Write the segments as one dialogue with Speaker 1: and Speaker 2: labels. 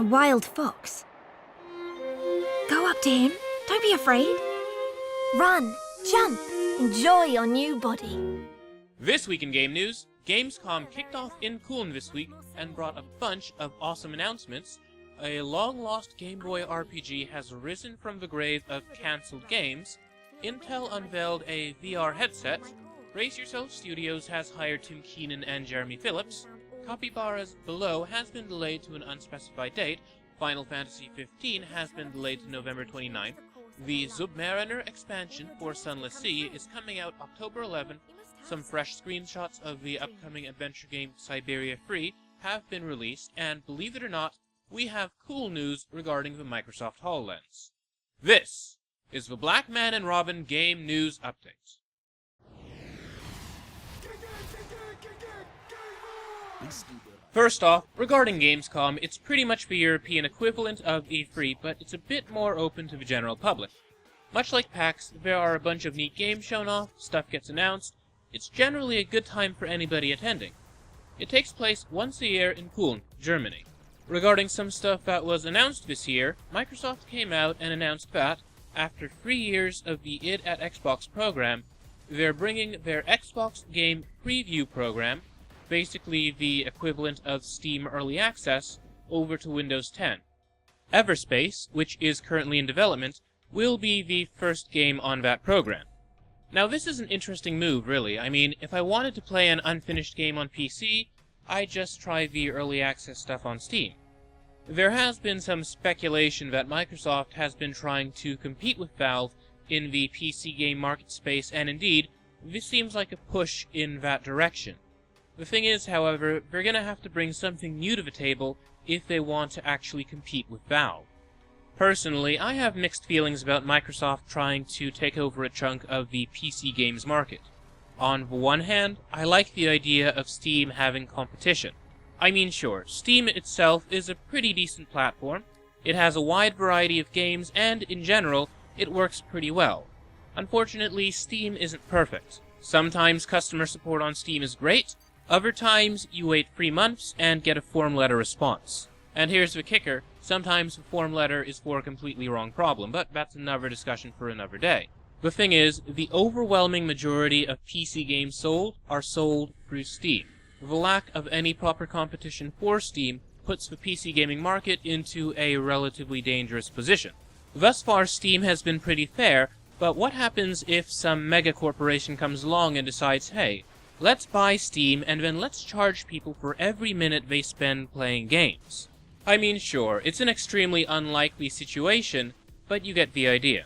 Speaker 1: A wild fox. Go up to him. Don't be afraid. Run, jump, enjoy your new body.
Speaker 2: This week in game news, Gamescom kicked off in Kuln this week and brought a bunch of awesome announcements. A long-lost Game Boy RPG has risen from the grave of cancelled games. Intel unveiled a VR headset. Brace Yourself Studios has hired Tim Keenan and Jeremy Phillips. Capybara's Below has been delayed to an unspecified date. Final Fantasy XV has been delayed to November 29th. The Submariner expansion for Sunless Sea is coming out October 11th. Some fresh screenshots of the upcoming adventure game Siberia Free have been released, and believe it or not, we have cool news regarding the Microsoft HoloLens. This is the Black Man and Robin Game News Update. First off, regarding Gamescom, it's pretty much the European equivalent of E3, but it's a bit more open to the general public. Much like PAX, there are a bunch of neat games shown off, stuff gets announced. It's generally a good time for anybody attending. It takes place once a year in Kulm, Germany. Regarding some stuff that was announced this year, Microsoft came out and announced that, after 3 years of the id at Xbox program, they're bringing their Xbox Game Preview program, basically the equivalent of Steam Early Access, over to Windows 10. Everspace, which is currently in development, will be the first game on that program. Now this is an interesting move, really. I mean, if I wanted to play an unfinished game on PC, I'd just try the Early Access stuff on Steam. There has been some speculation that Microsoft has been trying to compete with Valve in the PC game market space, and indeed, this seems like a push in that direction. The thing is, however, they're gonna have to bring something new to the table if they want to actually compete with Valve. Personally, I have mixed feelings about Microsoft trying to take over a chunk of the PC games market. On the one hand, I like the idea of Steam having competition. I mean, sure, Steam itself is a pretty decent platform. It has a wide variety of games, and in general, it works pretty well. Unfortunately, Steam isn't perfect. Sometimes customer support on Steam is great, other times you wait 3 months and get a form letter response. And here's the kicker, sometimes the form letter is for a completely wrong problem, but that's another discussion for another day. The thing is, the overwhelming majority of PC games sold are sold through Steam. The lack of any proper competition for Steam puts the PC gaming market into a relatively dangerous position. Thus far, Steam has been pretty fair, but what happens if some mega corporation comes along and decides, hey, let's buy Steam and then let's charge people for every minute they spend playing games? I mean, sure, it's an extremely unlikely situation, but you get the idea.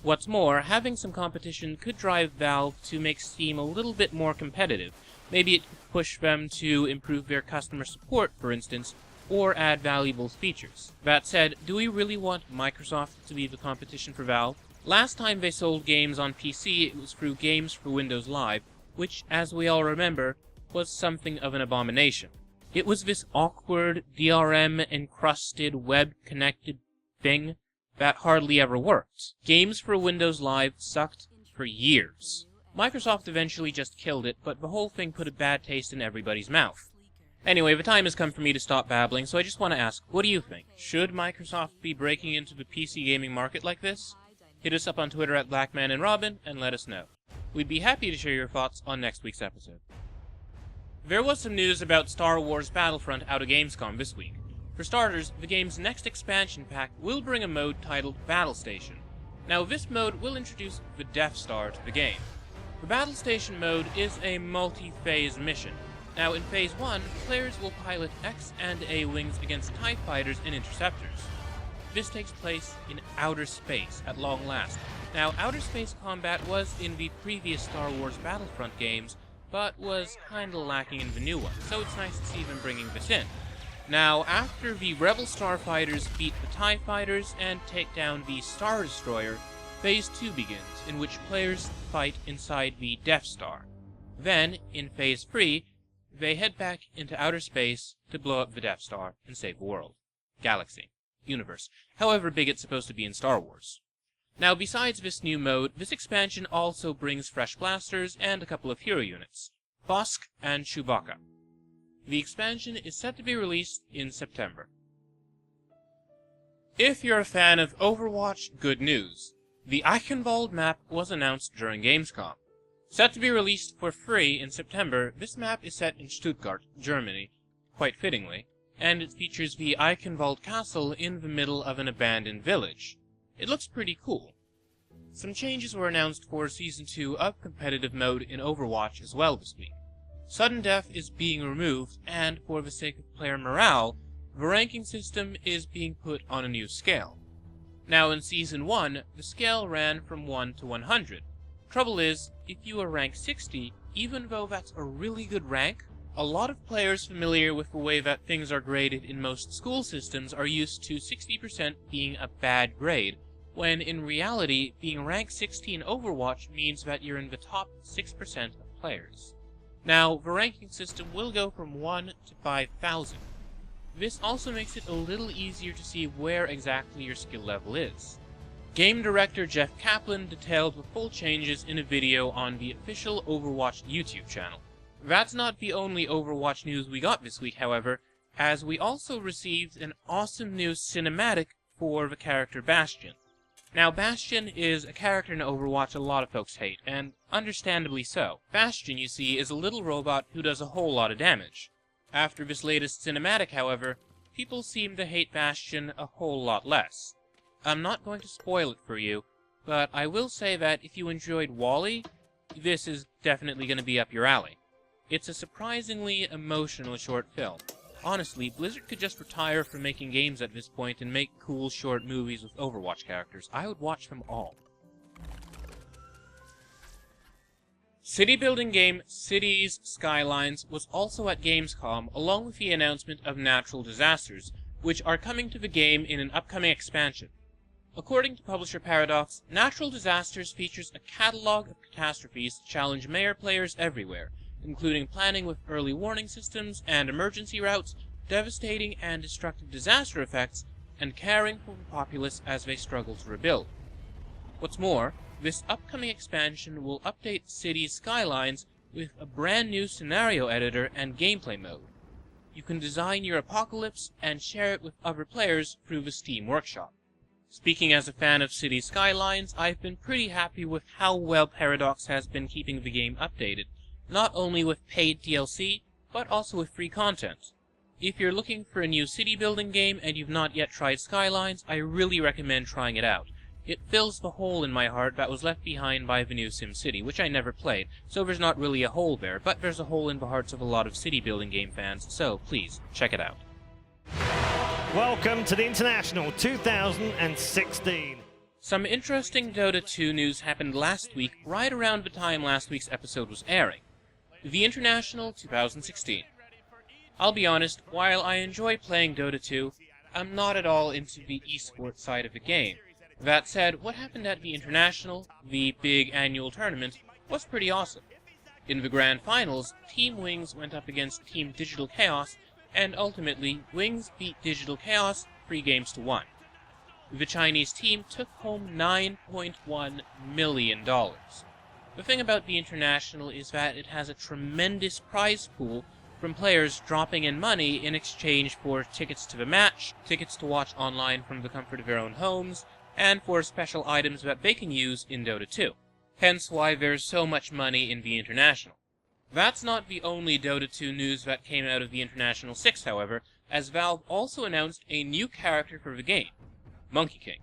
Speaker 2: What's more, having some competition could drive Valve to make Steam a little bit more competitive. Maybe it could push them to improve their customer support, for instance, or add valuable features. That said, do we really want Microsoft to be the competition for Valve? Last time they sold games on PC, it was through Games for Windows Live, which, as we all remember, was something of an abomination. It was this awkward, DRM-encrusted, web-connected thing that hardly ever worked. Games for Windows Live sucked for years. Microsoft eventually just killed it, but the whole thing put a bad taste in everybody's mouth. Anyway, the time has come for me to stop babbling, so I just want to ask, what do you think? Should Microsoft be breaking into the PC gaming market like this? Hit us up on Twitter at BlackManandRobin and let us know. We'd be happy to share your thoughts on next week's episode. There was some news about Star Wars Battlefront out of Gamescom this week. For starters, the game's next expansion pack will bring a mode titled Battle Station. Now, this mode will introduce the Death Star to the game. The Battle Station mode is a multi-phase mission. Now, in Phase 1, players will pilot X and A wings against TIE fighters and interceptors. This takes place in outer space, at long last. Now, outer space combat was in the previous Star Wars Battlefront games, but was kinda lacking in the new one, so it's nice to see them bringing this in. Now, after the Rebel Starfighters beat the TIE Fighters and take down the Star Destroyer, Phase 2 begins, in which players fight inside the Death Star. Then, in Phase 3, they head back into outer space to blow up the Death Star and save the world. Galaxy. Universe. However big it's supposed to be in Star Wars. Now, besides this new mode, this expansion also brings fresh blasters and a couple of hero units, Bossk and Chewbacca. The expansion is set to be released in September. If you're a fan of Overwatch, good news. The Eichenwald map was announced during Gamescom. Set to be released for free in September, this map is set in Stuttgart, Germany, quite fittingly, and it features the Eichenwald Castle in the middle of an abandoned village. It looks pretty cool. Some changes were announced for Season 2 of competitive mode in Overwatch as well this week. Sudden death is being removed, and for the sake of player morale, the ranking system is being put on a new scale. Now in Season 1, the scale ran from 1 to 100. Trouble is, if you are rank 60, even though that's a really good rank, a lot of players familiar with the way that things are graded in most school systems are used to 60% being a bad grade, when in reality, being rank 60 in Overwatch means that you're in the top 6% of players. Now, the ranking system will go from 1 to 5,000. This also makes it a little easier to see where exactly your skill level is. Game director Jeff Kaplan detailed the full changes in a video on the official Overwatch YouTube channel. That's not the only Overwatch news we got this week, however, as we also received an awesome new cinematic for the character Bastion. Now, Bastion is a character in Overwatch a lot of folks hate, and understandably so. Bastion, you see, is a little robot who does a whole lot of damage. After this latest cinematic, however, people seem to hate Bastion a whole lot less. I'm not going to spoil it for you, but I will say that if you enjoyed WALL-E, this is definitely going to be up your alley. It's a surprisingly emotional short film. Honestly, Blizzard could just retire from making games at this point and make cool short movies with Overwatch characters. I would watch them all. City building game Cities Skylines was also at Gamescom, along with the announcement of natural disasters, which are coming to the game in an upcoming expansion. According to publisher Paradox, Natural Disasters features a catalog of catastrophes to challenge Mayor players everywhere, including planning with early warning systems and emergency routes, devastating and destructive disaster effects, and caring for the populace as they struggle to rebuild. What's more, this upcoming expansion will update Cities Skylines with a brand new scenario editor and gameplay mode. You can design your apocalypse and share it with other players through the Steam Workshop. Speaking as a fan of Cities Skylines, I've been pretty happy with how well Paradox has been keeping the game updated, not only with paid DLC, but also with free content. If you're looking for a new city building game and you've not yet tried Skylines, I really recommend trying it out. It fills the hole in my heart that was left behind by the new SimCity, which I never played, so there's not really a hole there, but there's a hole in the hearts of a lot of city building game fans, so please, check it out.
Speaker 3: Welcome to the International 2016.
Speaker 2: Some interesting Dota 2 news happened last week, right around the time last week's episode was airing. The International 2016. I'll be honest, while I enjoy playing Dota 2, I'm not at all into the esports side of the game. That said, what happened at the International, the big annual tournament, was pretty awesome. In the Grand Finals, Team Wings went up against Team Digital Chaos, and ultimately, Wings beat Digital Chaos 3-1. The Chinese team took home $9.1 million. The thing about the International is that it has a tremendous prize pool from players dropping in money in exchange for tickets to the match, tickets to watch online from the comfort of their own homes, and for special items that they can use in Dota 2. Hence why there's so much money in the International. That's not the only Dota 2 news that came out of the International 6, however, as Valve also announced a new character for the game, Monkey King.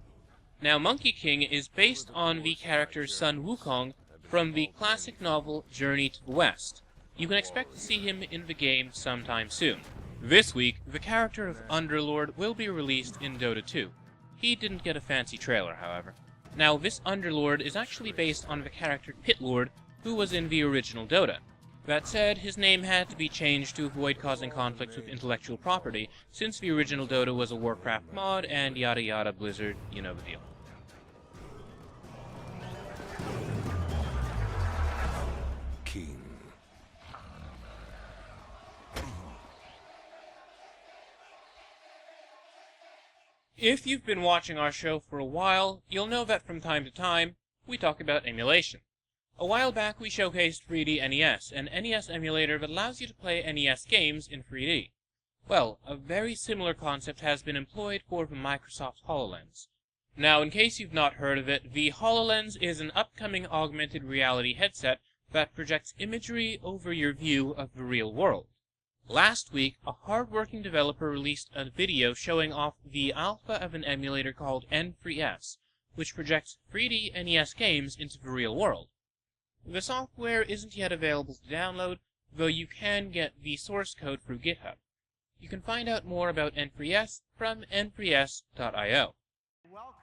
Speaker 2: Now, Monkey King is based on the character Sun Wukong from the classic novel Journey to the West. You can expect to see him in the game sometime soon. This week, the character of Underlord will be released in Dota 2. He didn't get a fancy trailer, however. Now, this Underlord is actually based on the character Pitlord, who was in the original Dota. That said, his name had to be changed to avoid causing conflicts with intellectual property, since the original Dota was a Warcraft mod, and yada yada Blizzard, you know the deal.
Speaker 4: King.
Speaker 2: If you've been watching our show for a while, you'll know that from time to time, we talk about emulation. A while back we showcased 3D NES, an NES emulator that allows you to play NES games in 3D. Well, a very similar concept has been employed for the Microsoft HoloLens. Now, in case you've not heard of it, the HoloLens is an upcoming augmented reality headset that projects imagery over your view of the real world. Last week, a hard-working developer released a video showing off the alpha of an emulator called N3S, which projects 3D NES games into the real world. The software isn't yet available to download, though you can get the source code through GitHub. You can find out more about N3S from n3s.io.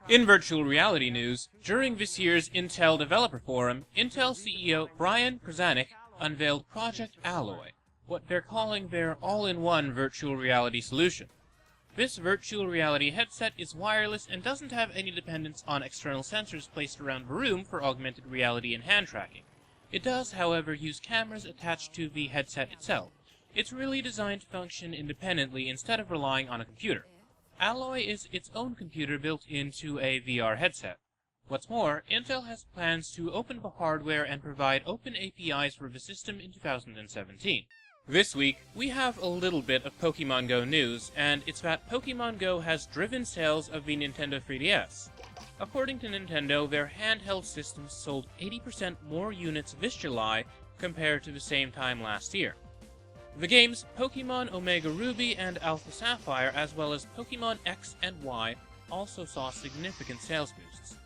Speaker 2: In virtual reality news, during this year's Intel Developer Forum, Intel CEO Brian Krzanich unveiled Project Alloy, what they're calling their all-in-one virtual reality solution. This virtual reality headset is wireless and doesn't have any dependence on external sensors placed around the room for augmented reality and hand tracking. It does, however, use cameras attached to the headset itself. It's really designed to function independently instead of relying on a computer. Alloy is its own computer built into a VR headset. What's more, Intel has plans to open the hardware and provide open APIs for the system in 2017. This week, we have a little bit of Pokemon Go news, and it's that Pokemon Go has driven sales of the Nintendo 3DS. According to Nintendo, their handheld systems sold 80% more units this July compared to the same time last year. The games Pokemon Omega Ruby and Alpha Sapphire, as well as Pokemon X and Y, also saw significant sales boosts.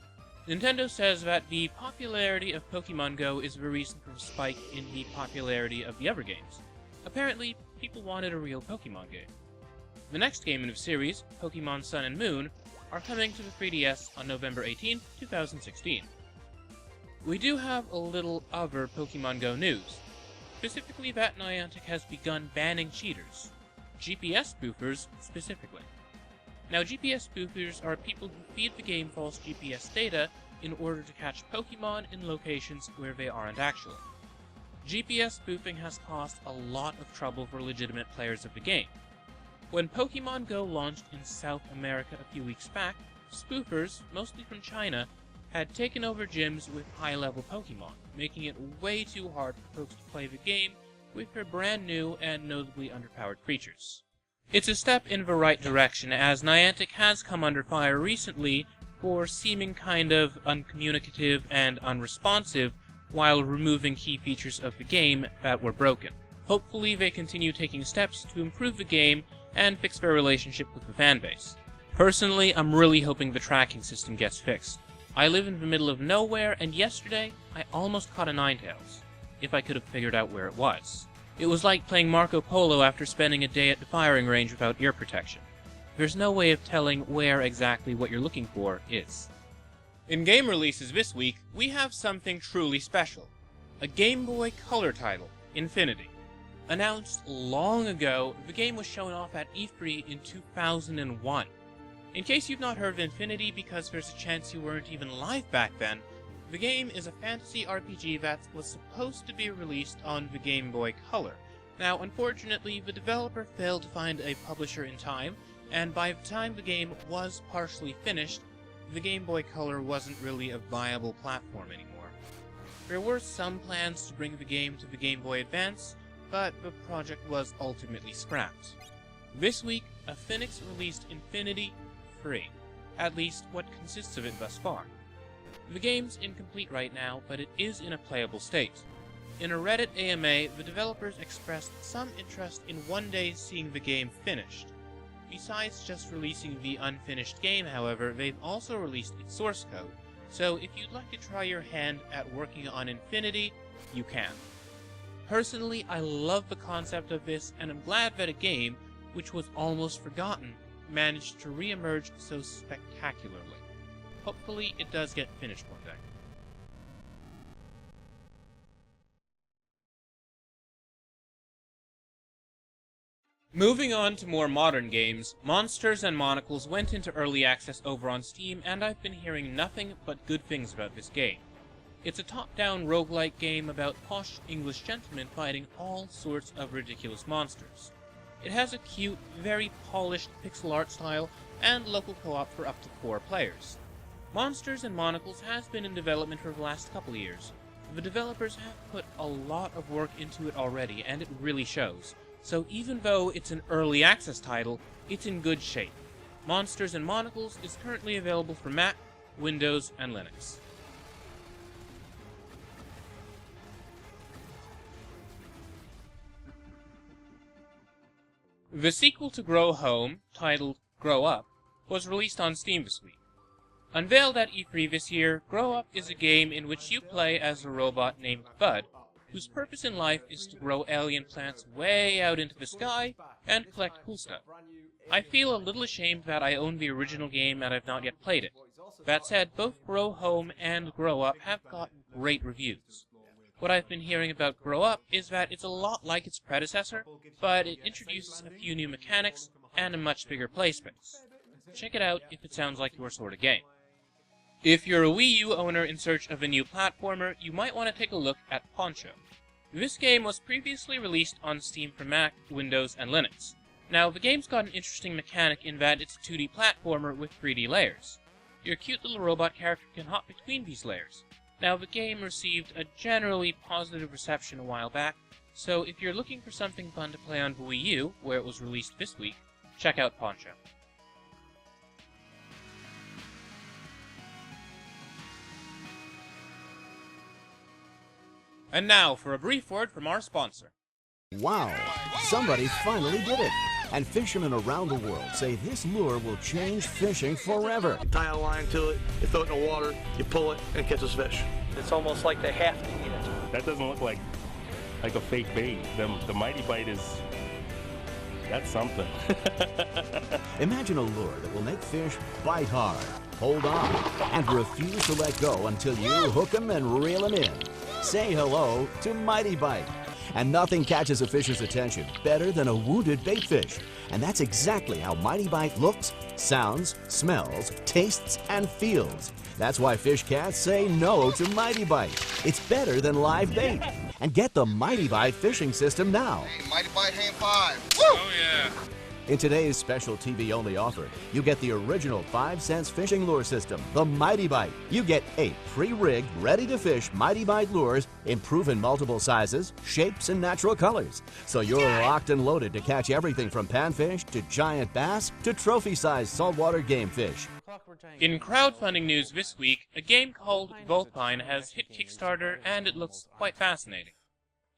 Speaker 2: Nintendo says that the popularity of Pokemon Go is the reason for the spike in the popularity of the other games. Apparently, people wanted a real Pokemon game. The next game in the series, Pokemon Sun and Moon, are coming to the 3DS on November 18, 2016. We do have a little other Pokemon Go news. Specifically that Niantic has begun banning cheaters. GPS spoofers, specifically. Now, GPS spoofers are people who feed the game false GPS data in order to catch Pokemon in locations where they aren't actually. GPS spoofing has caused a lot of trouble for legitimate players of the game. When Pokemon Go launched in South America a few weeks back, spoofers, mostly from China, had taken over gyms with high-level Pokemon, making it way too hard for folks to play the game with their brand new and notably underpowered creatures. It's a step in the right direction, as Niantic has come under fire recently for seeming kind of uncommunicative and unresponsive while removing key features of the game that were broken. Hopefully they continue taking steps to improve the game and fix their relationship with the fanbase. Personally, I'm really hoping the tracking system gets fixed. I live in the middle of nowhere, and yesterday, I almost caught a Ninetales, if I could have figured out where it was. It was like playing Marco Polo after spending a day at the firing range without ear protection. There's no way of telling where exactly what you're looking for is. In game releases this week, we have something truly special. A Game Boy Color title, Infinity. Announced long ago, the game was shown off at E3 in 2001. In case you've not heard of Infinity because there's a chance you weren't even alive back then, the game is a fantasy RPG that was supposed to be released on the Game Boy Color. Now, unfortunately, the developer failed to find a publisher in time, and by the time the game was partially finished, the Game Boy Color wasn't really a viable platform anymore. There were some plans to bring the game to the Game Boy Advance, but the project was ultimately scrapped. This week, Affinix released Infinity free, at least what consists of it thus far. The game's incomplete right now, but it is in a playable state. In a Reddit AMA, the developers expressed some interest in one day seeing the game finished. Besides just releasing the unfinished game, however, they've also released its source code, so if you'd like to try your hand at working on Infinity, you can. Personally, I love the concept of this, and I'm glad that a game, which was almost forgotten, managed to re-emerge so spectacularly. Hopefully it does get finished one day. Moving on to more modern games, Monsters and Monocles went into early access over on Steam, and I've been hearing nothing but good things about this game. It's a top-down roguelike game about posh English gentlemen fighting all sorts of ridiculous monsters. It has a cute, very polished pixel art style, and local co-op for up to 4 players. Monsters and Monocles has been in development for the last couple years. The developers have put a lot of work into it already, and it really shows. so even though it's an early access title, it's in good shape. Monsters and Monocles is currently available for Mac, Windows, and Linux. The sequel to Grow Home, titled Grow Up, was released on Steam this week. Unveiled at E3 this year, Grow Up is a game in which you play as a robot named Bud, whose purpose in life is to grow alien plants way out into the sky and collect cool stuff. I feel a little ashamed that I own the original game and I've not yet played it. That said, both Grow Home and Grow Up have gotten great reviews. What I've been hearing about Grow Up is that it's a lot like its predecessor, but it introduces a few new mechanics and a much bigger playspace. Check it out if it sounds like your sort of game. If you're a Wii U owner in search of a new platformer, you might want to take a look at Poncho. This game was previously released on Steam for Mac, Windows, and Linux. Now, the game's got an interesting mechanic in that it's a 2D platformer with 3D layers. Your cute little robot character can hop between these layers. Now, the game received a generally positive reception a while back, so if you're looking for something fun to play on the Wii U, where it was released this week, check out Poncho. And now for a brief word from our sponsor.
Speaker 5: Wow, somebody finally did it. And fishermen around the world say this lure will change fishing forever.
Speaker 6: Tie a line to it, you throw it in the water, you pull it, and it catches fish. It's almost like they have to eat it.
Speaker 7: That doesn't look like a fake bait. The Mighty Bite that's something.
Speaker 5: Imagine a lure that will make fish bite hard, hold on, and refuse to let go until you hook them and reel them in. Say hello to Mighty Bite. And nothing catches a fish's attention better than a wounded baitfish. And that's exactly how Mighty Bite looks, sounds, smells, tastes, and feels. That's why fish cats say no to Mighty Bite. It's better than live bait. And get the Mighty Bite fishing system now.
Speaker 8: Hey, Mighty Bite Hand 5. Woo!
Speaker 2: Oh yeah!
Speaker 5: In today's special TV-only offer, you get the original 5-cents fishing lure system, the Mighty Bite. You get 8 pre-rigged, ready-to-fish Mighty Bite lures in proven multiple sizes, shapes, and natural colors. So you're locked and loaded to catch everything from panfish to giant bass to trophy-sized saltwater game fish.
Speaker 2: In crowdfunding news this week, a game called Vulpine has hit Kickstarter and it looks quite fascinating.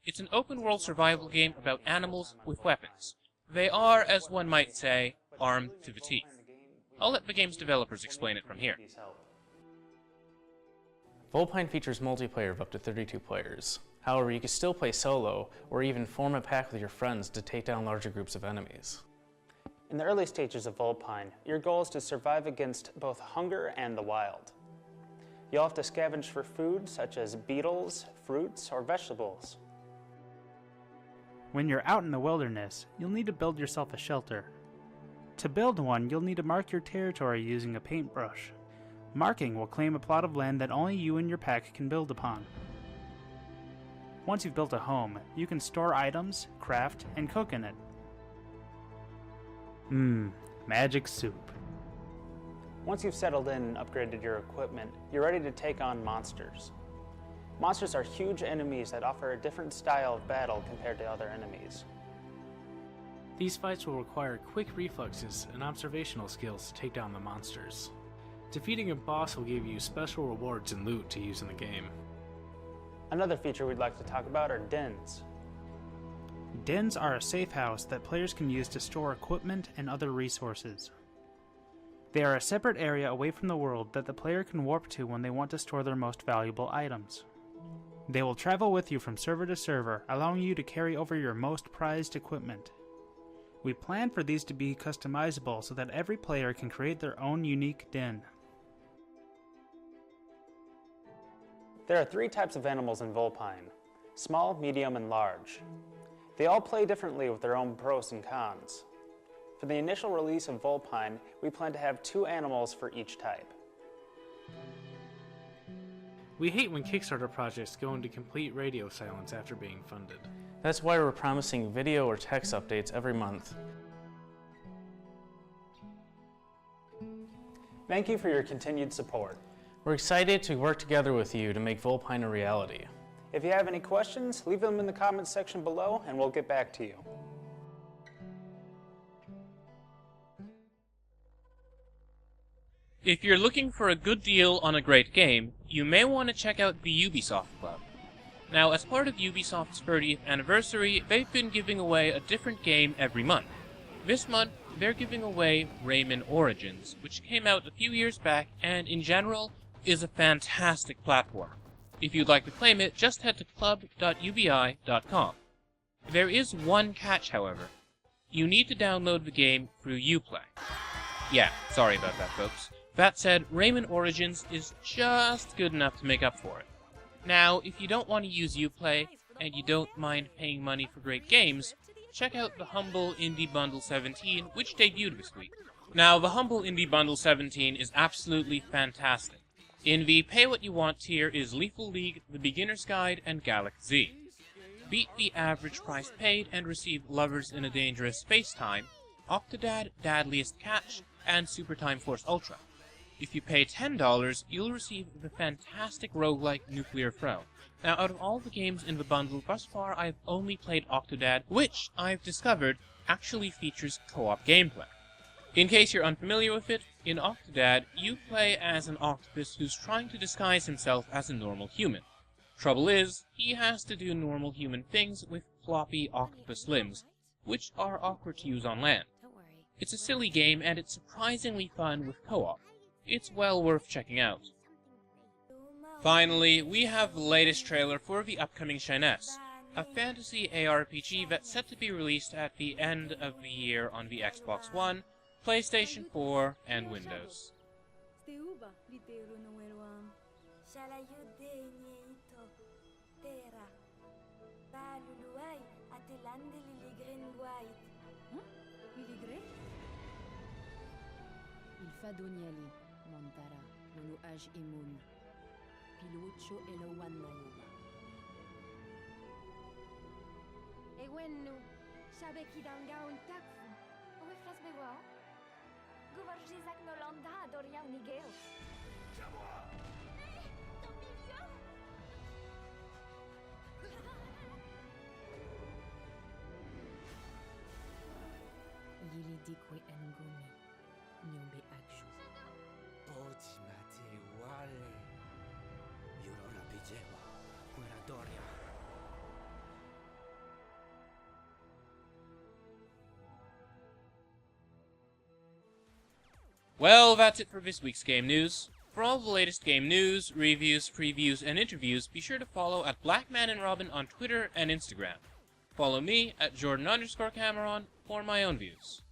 Speaker 2: It's an open-world survival game about animals with weapons. They are, as one might say, armed to the teeth. I'll let the game's developers explain it from here.
Speaker 9: Vulpine features multiplayer of up to 32 players. However, you can still play solo, or even form a pack with your friends to take down larger groups of enemies.
Speaker 10: In the early stages of Vulpine, your goal is to survive against both hunger and the wild. You'll have to scavenge for food such as beetles, fruits, or vegetables.
Speaker 11: When you're out in the wilderness, you'll need to build yourself a shelter. To build one, you'll need to mark your territory using a paintbrush. Marking will claim a plot of land that only you and your pack can build upon. Once you've built a home, you can store items, craft, and cook in it. Magic soup.
Speaker 10: Once you've settled in and upgraded your equipment, you're ready to take on monsters. Monsters are huge enemies that offer a different style of battle compared to other enemies.
Speaker 9: These fights will require quick reflexes and observational skills to take down the monsters. Defeating a boss will give you special rewards and loot to use in the game.
Speaker 10: Another feature we'd like to talk about are dens.
Speaker 11: Dens are a safe house that players can use to store equipment and other resources. They are a separate area away from the world that the player can warp to when they want to store their most valuable items. They will travel with you from server to server, allowing you to carry over your most prized equipment. We plan for these to be customizable so that every player can create their own unique den.
Speaker 10: There are 3 types of animals in Vulpine: small, medium, and large. They all play differently with their own pros and cons. For the initial release of Vulpine, we plan to have 2 animals for each type.
Speaker 9: We hate when Kickstarter projects go into complete radio silence after being funded. That's why we're promising video or text updates every month.
Speaker 10: Thank you for your continued support.
Speaker 9: We're excited to work together with you to make Vulpine a reality.
Speaker 10: If you have any questions, leave them in the comments section below and we'll get back to you.
Speaker 2: If you're looking for a good deal on a great game, you may want to check out the Ubisoft Club. Now, as part of Ubisoft's 30th anniversary, they've been giving away a different game every month. This month, they're giving away Rayman Origins, which came out a few years back and, in general, is a fantastic platform. If you'd like to claim it, just head to club.ubi.com. There is one catch, however. You need to download the game through Uplay. Yeah, sorry about that, folks. That said, Rayman Origins is just good enough to make up for it. Now, if you don't want to use Uplay, and you don't mind paying money for great games, check out the Humble Indie Bundle 17, which debuted this week. Now, the Humble Indie Bundle 17 is absolutely fantastic. In the Pay What You Want tier is Lethal League, The Beginner's Guide, and Galaxy. Beat the average price paid and receive Lovers in a Dangerous Space-Time, Octodad, Dadliest Catch, and Super Time Force Ultra. If you pay $10, you'll receive the fantastic roguelike Nuclear Throne. Now, out of all the games in the bundle thus far, I've only played Octodad, which, I've discovered, actually features co-op gameplay. In case you're unfamiliar with it, in Octodad, you play as an octopus who's trying to disguise himself as a normal human. Trouble is, he has to do normal human things with floppy octopus limbs, which are awkward to use on land. It's a silly game, and it's surprisingly fun with co-op. It's well worth checking out. Finally, we have the latest trailer for the upcoming Shiness, a fantasy ARPG that's set to be released at the end of the year on the Xbox One, PlayStation 4, and Windows.
Speaker 12: Fadoniali, Montara, Muluaj Imun, Pilucho Elowan Nayuba. Ewennu, Shabeki Dangaun Takfu, Wifras Bewa, Guvarjizak Nolanda, Dorian Nigel. Yilidikwe Ngumi. Nyombe Akshu.
Speaker 4: Pochimate wale. Yurora Bijewa. Queradoria.
Speaker 2: Well, that's it for this week's game news. For all the latest game news, reviews, previews, and interviews, be sure to follow at Blackman and Robin on Twitter and Instagram. Follow me at Jordan_Cameron for my own views.